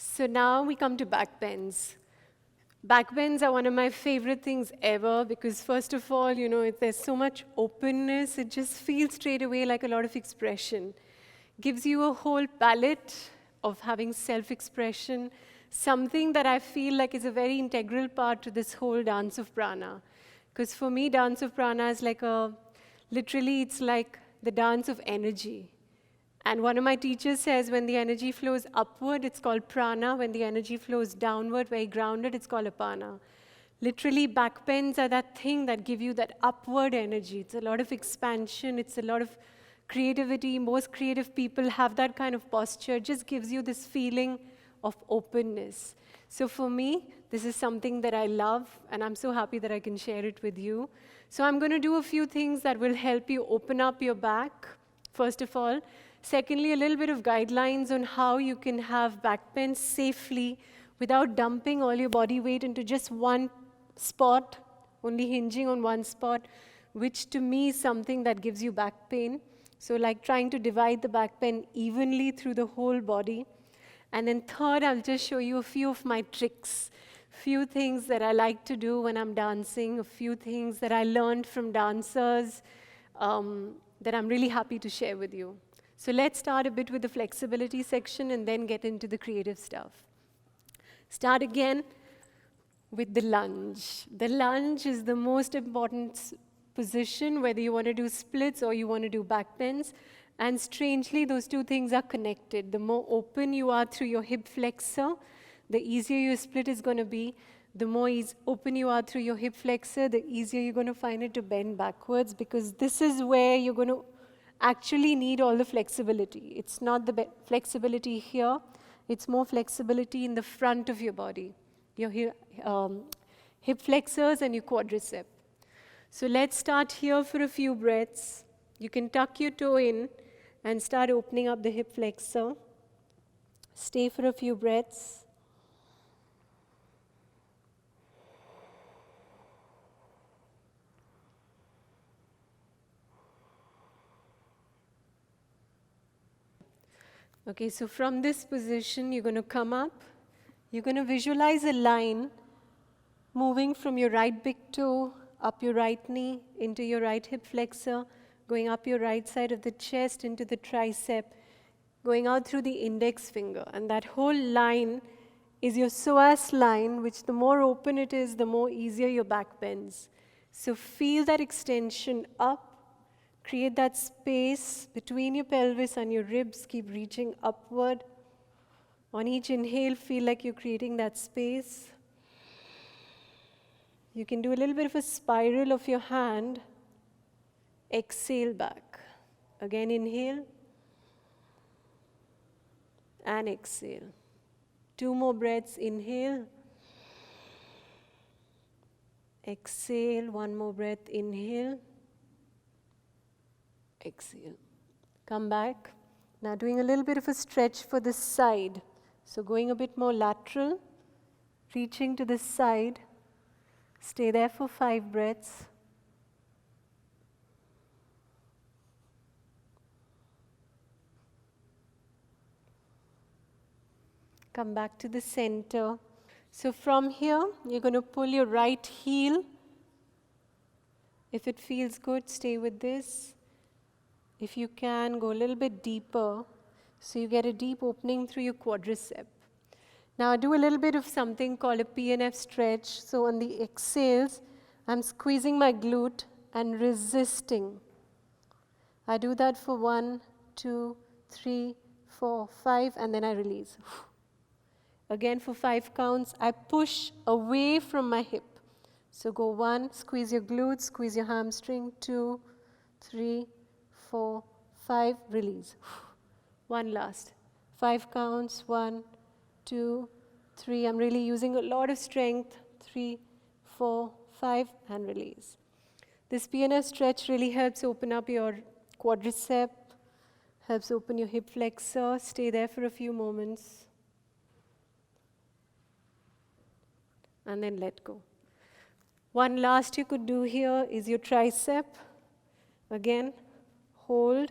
So now we come to backbends. Backbends are one of my favorite things ever because first of all, there's so much openness, it just feels straight away like a lot of expression. Gives you a whole palette of having self-expression, something that I feel like is a very integral part to this whole dance of prana. Because for me, dance of prana is literally it's like the dance of energy. And one of my teachers says when the energy flows upward, it's called prana. When the energy flows downward, very grounded, it's called apana. Literally, backbends are that thing that give you that upward energy. It's a lot of expansion. It's a lot of creativity. Most creative people have that kind of posture. It just gives you this feeling of openness. So for me, this is something that I love, and I'm so happy that I can share it with you. So I'm going to do a few things that will help you open up your back, first of all. Secondly, a little bit of guidelines on how you can have backbends safely without dumping all your body weight into just one spot, only hinging on one spot, which to me is something that gives you back pain. So like trying to divide the backbend evenly through the whole body. And then third, I'll just show you a few of my tricks, few things that I like to do when I'm dancing, a few things that I learned from dancers that I'm really happy to share with you. So let's start a bit with the flexibility section and then get into the creative stuff. Start again with the lunge. The lunge is the most important position, whether you want to do splits or you want to do backbends. And strangely, those two things are connected. The more open you are through your hip flexor, the easier your split is going to be. The more open you are through your hip flexor, the easier you're going to find it to bend backwards, because this is where you're going to actually need all the flexibility. It's not the flexibility here. It's more flexibility in the front of your body, your hip flexors and your quadricep. So let's start here for a few breaths. You can tuck your toe in and start opening up the hip flexor. Stay for a few breaths. Okay, so from this position, you're going to come up. You're going to visualize a line moving from your right big toe, up your right knee, into your right hip flexor, going up your right side of the chest, into the tricep, going out through the index finger. And that whole line is your psoas line, which the more open it is, the more easier your back bends. So feel that extension up. Create that space between your pelvis and your ribs. Keep reaching upward. On each inhale, feel like you're creating that space. You can do a little bit of a spiral of your hand. Exhale back. Again, inhale. And exhale. 2 more breaths. Inhale. Exhale. 1 more breath. Inhale. Exhale. Come back. Now doing a little bit of a stretch for this side. So going a bit more lateral, reaching to this side. Stay there for 5 breaths. Come back to the center. So from here, you're going to pull your right heel. If it feels good, stay with this. If you can, go a little bit deeper, so you get a deep opening through your quadricep. Now do a little bit of something called a PNF stretch. So on the exhales, I'm squeezing my glute and resisting. I do that for 1, 2, 3, 4, 5, and then I release. Again for 5 counts, I push away from my hip. So go 1, squeeze your glutes, squeeze your hamstring, 2, 3, 4, 5, release. 1 last. 5 counts, 1, 2, 3. I'm really using a lot of strength. 3, 4, 5, and release. This PNF stretch really helps open up your quadricep, helps open your hip flexor. Stay there for a few moments. And then let go. One last you could do here is your tricep. Again, hold.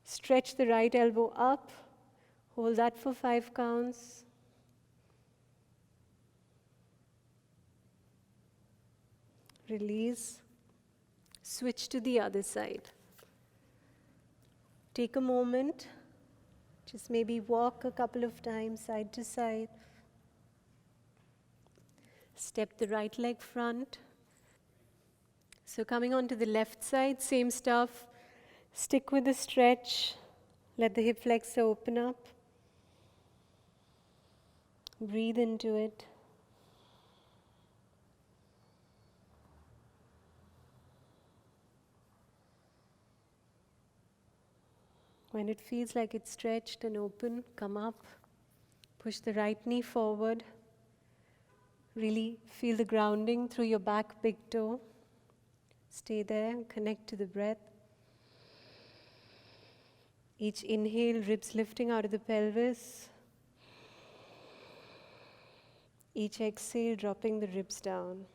Stretch the right elbow up. Hold that for 5 counts. Release. Switch to the other side. Take a moment. Just maybe walk a couple of times side to side. Step the right leg front. So coming on to the left side, same stuff. Stick with the stretch. Let the hip flexor open up. Breathe into it. When it feels like it's stretched and open, come up. Push the right knee forward. Really feel the grounding through your back big toe. Stay there, connect to the breath. Each inhale, ribs lifting out of the pelvis. Each exhale, dropping the ribs down.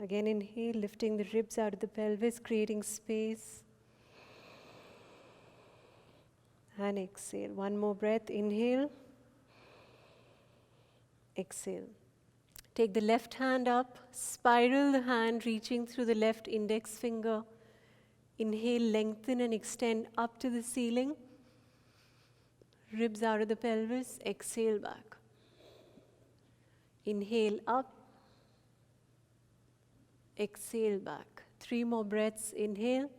Again, inhale, lifting the ribs out of the pelvis, creating space. And exhale. One more breath. Inhale. Exhale. Take the left hand up. Spiral the hand, reaching through the left index finger. Inhale, lengthen and extend up to the ceiling. Ribs out of the pelvis. Exhale back. Inhale up. Exhale back. 3 more breaths. Inhale.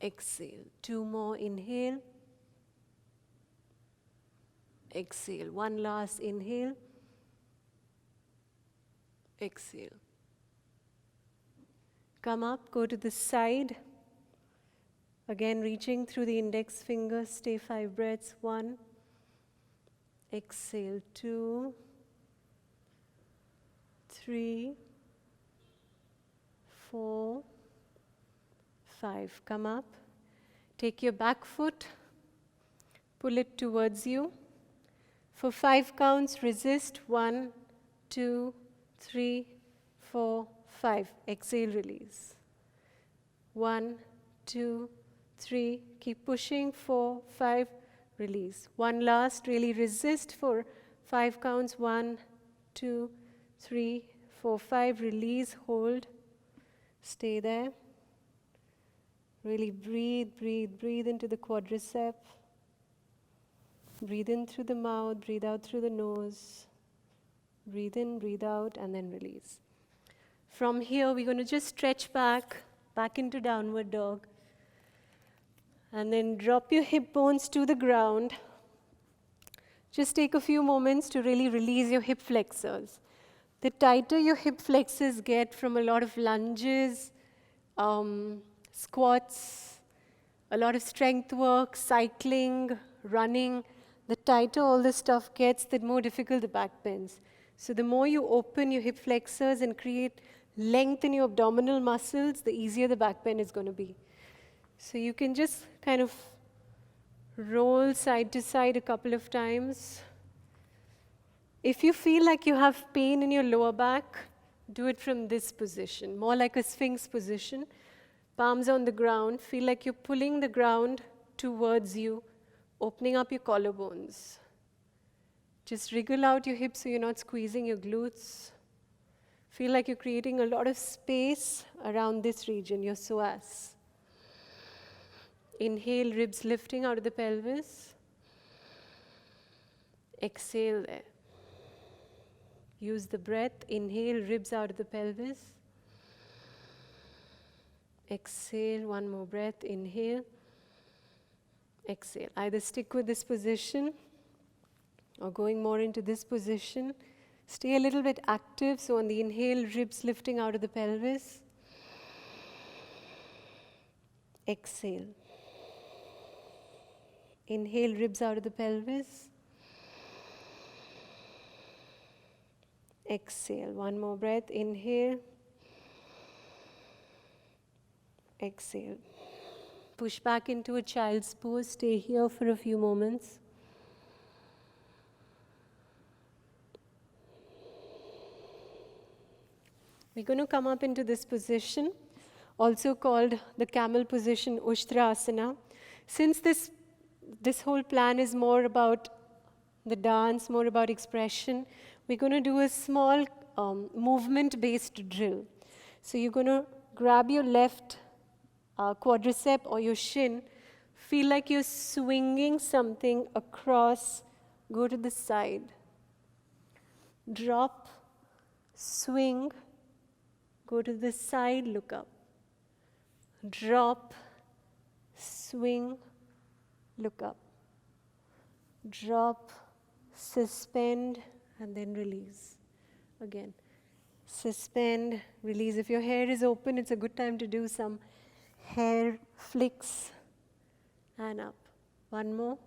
Exhale. 2 more. Inhale. Exhale. 1 last inhale. Exhale. Come up, go to the side. Again, reaching through the index finger. Stay 5 breaths. 1. Exhale. 2. 3. 4. 5. Come up. Take your back foot. Pull it towards you. For 5 counts, resist. 1, 2, 3, 4, 5. Exhale, release. 1, 2, 3. Keep pushing. 4, 5. Release. 1 last. Really resist for 5 counts. 1, 2, 3, 4, 5. Release. Hold. Stay there. Really breathe, breathe, breathe into the quadricep. Breathe in through the mouth, breathe out through the nose. Breathe in, breathe out, and then release. From here, we're going to just stretch back into downward dog. And then drop your hip bones to the ground. Just take a few moments to really release your hip flexors. The tighter your hip flexors get from a lot of lunges, squats, a lot of strength work, cycling, running, the tighter all this stuff gets, the more difficult the back bends. So the more you open your hip flexors and create length in your abdominal muscles, the easier the back bend is going to be. So you can just kind of roll side to side a couple of times. If you feel like you have pain in your lower back, do it from this position, more like a sphinx position. Palms on the ground, feel like you're pulling the ground towards you, opening up your collarbones. Just wriggle out your hips so you're not squeezing your glutes. Feel like you're creating a lot of space around this region, your psoas. Inhale, ribs lifting out of the pelvis. Exhale there. Use the breath. Inhale, ribs out of the pelvis. Exhale, 1 more breath. Inhale. Exhale. Either stick with this position or going more into this position. Stay a little bit active. So on the inhale, ribs lifting out of the pelvis. Exhale. Inhale, ribs out of the pelvis. Exhale. 1 more breath. Inhale. Exhale. Push back into a child's pose. Stay here for a few moments. We're going to come up into this position, also called the camel position, Ushtrasana. Since this This whole plan is more about the dance, more about expression. We're going to do a small movement-based drill. So you're going to grab your left quadricep or your shin, feel like you're swinging something across, go to the side. Drop, swing, go to the side, look up. Drop, swing, look up. Drop, suspend, and then release. Again, suspend, release. If your hair is open, it's a good time to do some hair flicks and up. One more.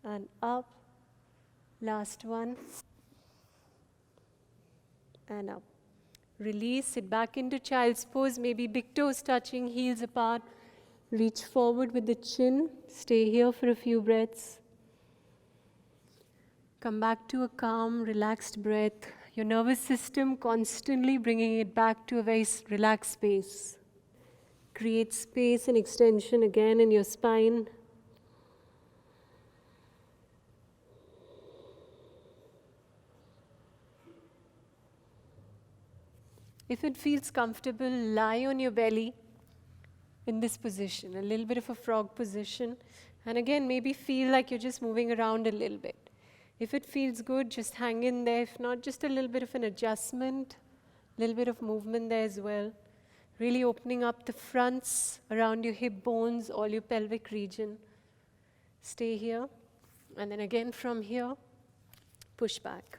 And up. Last one. And up. Release, sit back into child's pose, maybe big toes touching, heels apart. Reach forward with the chin. Stay here for a few breaths. Come back to a calm, relaxed breath. Your nervous system constantly bringing it back to a very relaxed space. Create space and extension again in your spine. If it feels comfortable, lie on your belly in this position, a little bit of a frog position. And again, maybe feel like you're just moving around a little bit. If it feels good, just hang in there. If not, just a little bit of an adjustment, a little bit of movement there as well. Really opening up the fronts around your hip bones, all your pelvic region. Stay here. And then again from here, push back.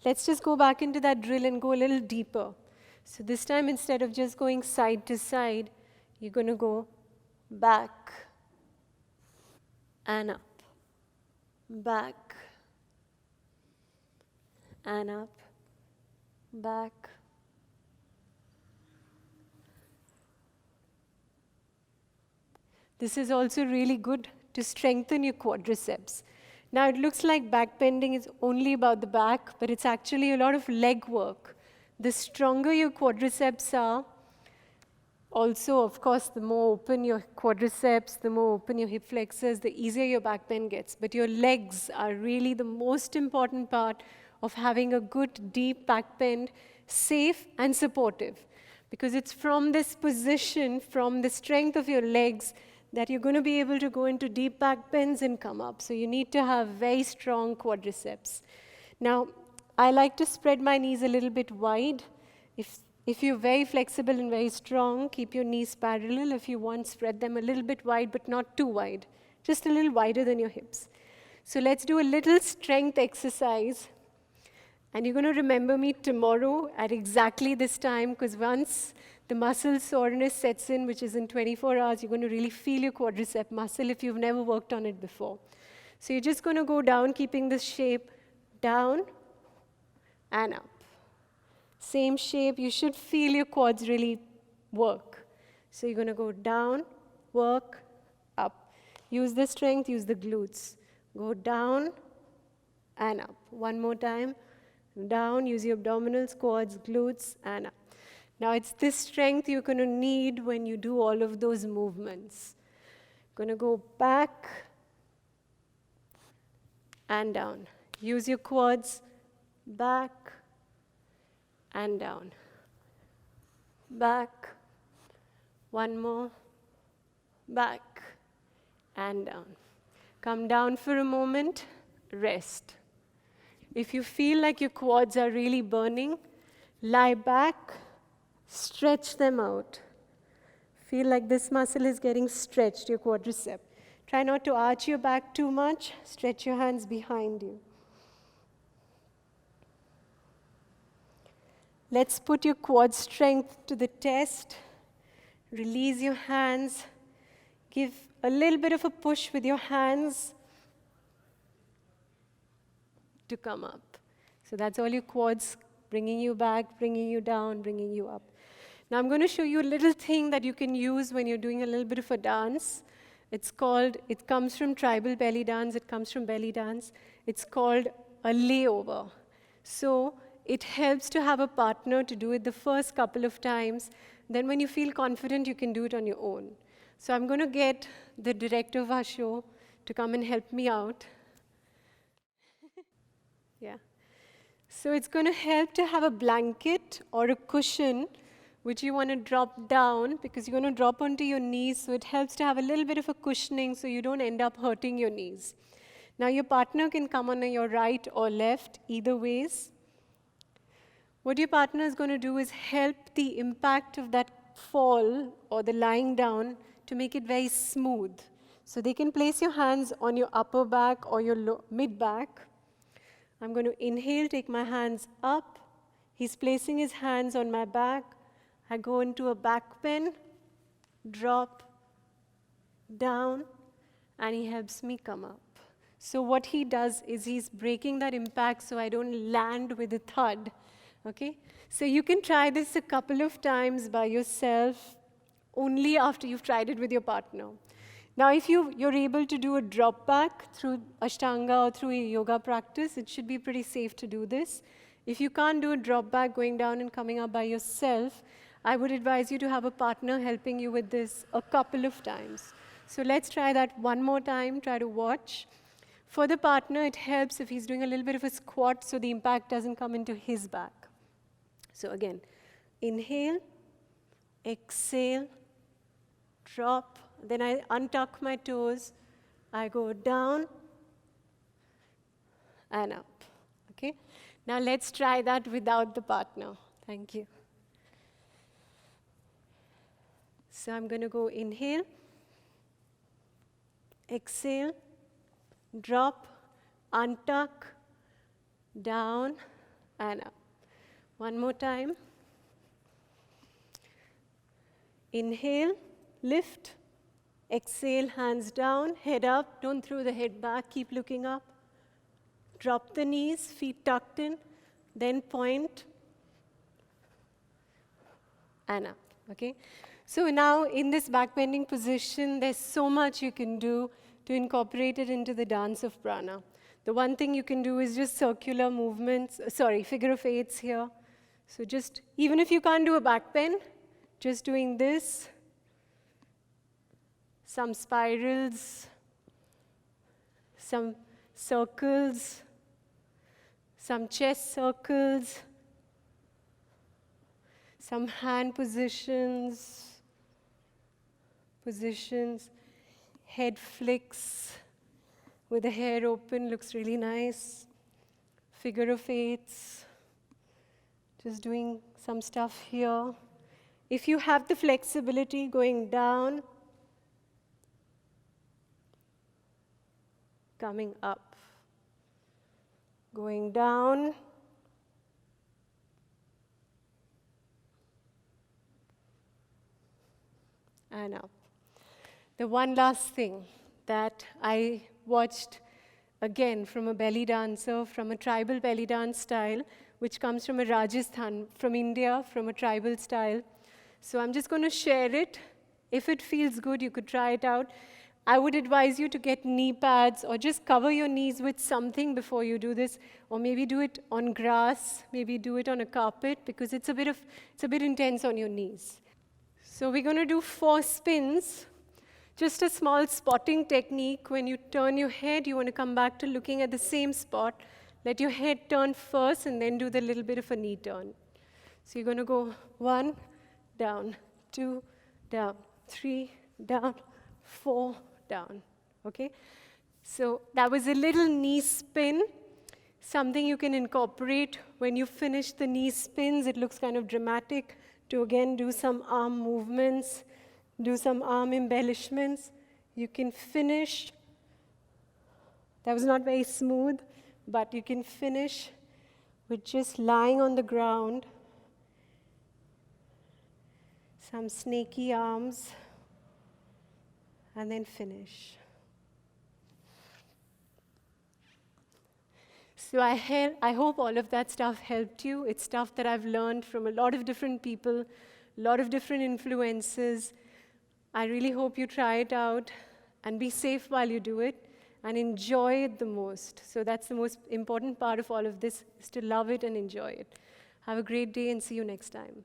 Let's just go back into that drill and go a little deeper. So this time, instead of just going side to side, you're going to go back and up, back and up, back. This is also really good to strengthen your quadriceps. Now, it looks like backbending is only about the back, but it's actually a lot of leg work. The stronger your quadriceps are, also, of course, the more open your quadriceps, the more open your hip flexors, the easier your back bend gets. But your legs are really the most important part of having a good, deep back bend, safe and supportive. Because it's from this position, from the strength of your legs, that you're going to be able to go into deep back bends and come up. So you need to have very strong quadriceps. Now, I like to spread my knees a little bit wide. If you're very flexible and very strong, keep your knees parallel. If you want, spread them a little bit wide, but not too wide. Just a little wider than your hips. So let's do a little strength exercise. And you're going to remember me tomorrow at exactly this time, because once the muscle soreness sets in, which is in 24 hours, you're going to really feel your quadricep muscle if you've never worked on it before. So you're just going to go down, keeping this shape down and up. Same shape, you should feel your quads really work. So you're going to go down, work, up. Use the strength, use the glutes. Go down and up. One more time. Down, use your abdominals, quads, glutes, and up. Now it's this strength you're going to need when you do all of those movements. Going to go back and down. Use your quads, back and down. Back, one more, back and down. Come down for a moment, rest. If you feel like your quads are really burning, lie back, stretch them out. Feel like this muscle is getting stretched, your quadricep. Try not to arch your back too much. Stretch your hands behind you. Let's put your quad strength to the test. Release your hands. Give a little bit of a push with your hands to come up. So that's all your quads, bringing you back, bringing you down, bringing you up. Now I'm going to show you a little thing that you can use when you're doing a little bit of a dance. It comes from tribal belly dance, it comes from belly dance. It's called a layover. So it helps to have a partner to do it the first couple of times. Then when you feel confident, you can do it on your own. So I'm going to get the director of our show to come and help me out. Yeah. So it's going to help to have a blanket or a cushion which you want to drop down because you're going to drop onto your knees. So it helps to have a little bit of a cushioning so you don't end up hurting your knees. Now your partner can come on your right or left, either ways. What your partner is going to do is help the impact of that fall or the lying down to make it very smooth. So they can place your hands on your upper back or your mid back. I'm going to inhale, take my hands up. He's placing his hands on my back. I go into a back bend, drop, down, and he helps me come up. So what he does is he's breaking that impact so I don't land with a thud. Okay? So you can try this a couple of times by yourself, only after you've tried it with your partner. Now, if you're able to do a drop back through Ashtanga or through a yoga practice, it should be pretty safe to do this. If you can't do a drop back going down and coming up by yourself, I would advise you to have a partner helping you with this a couple of times. So let's try that one more time, try to watch. For the partner, it helps if he's doing a little bit of a squat so the impact doesn't come into his back. So again, inhale, exhale, drop, then I untuck my toes, I go down and up, okay? Now let's try that without the partner. Thank you. So I'm going to go inhale, exhale, drop, untuck, down and up. One more time. Inhale, lift, exhale, hands down, head up, don't throw the head back, keep looking up. Drop the knees, feet tucked in, then point and up, okay? So now in this backbending position, there's so much you can do to incorporate it into the dance of prana. The one thing you can do is just circular movements, figure of eights here. So just, even if you can't do a back bend, just doing this, some spirals, some circles, some chest circles, some hand positions, head flicks with the hair open, looks really nice, figure of eights, just doing some stuff here. If you have the flexibility going down, coming up, going down, and up. The one last thing that I watched again from a belly dancer, from a tribal belly dance style, which comes from a Rajasthan, from India, from a tribal style. So I'm just going to share it. If it feels good, you could try it out. I would advise you to get knee pads or just cover your knees with something before you do this, or maybe do it on grass, maybe do it on a carpet, because it's a bit intense on your knees. So we're going to do 4 spins. Just a small spotting technique. When you turn your head, you want to come back to looking at the same spot. Let your head turn first and then do the little bit of a knee turn. So you're going to go 1, down, 2, down, 3, down, 4, down, okay? So that was a little knee spin, something you can incorporate when you finish the knee spins. It looks kind of dramatic to again do some arm movements, do some arm embellishments. You can finish. That was not very smooth, but you can finish with just lying on the ground, some snaky arms, and then finish. So I hope all of that stuff helped you. It's stuff that I've learned from a lot of different people, a lot of different influences. I really hope you try it out and be safe while you do it and enjoy it the most. So that's the most important part of all of this, is to love it and enjoy it. Have a great day and see you next time.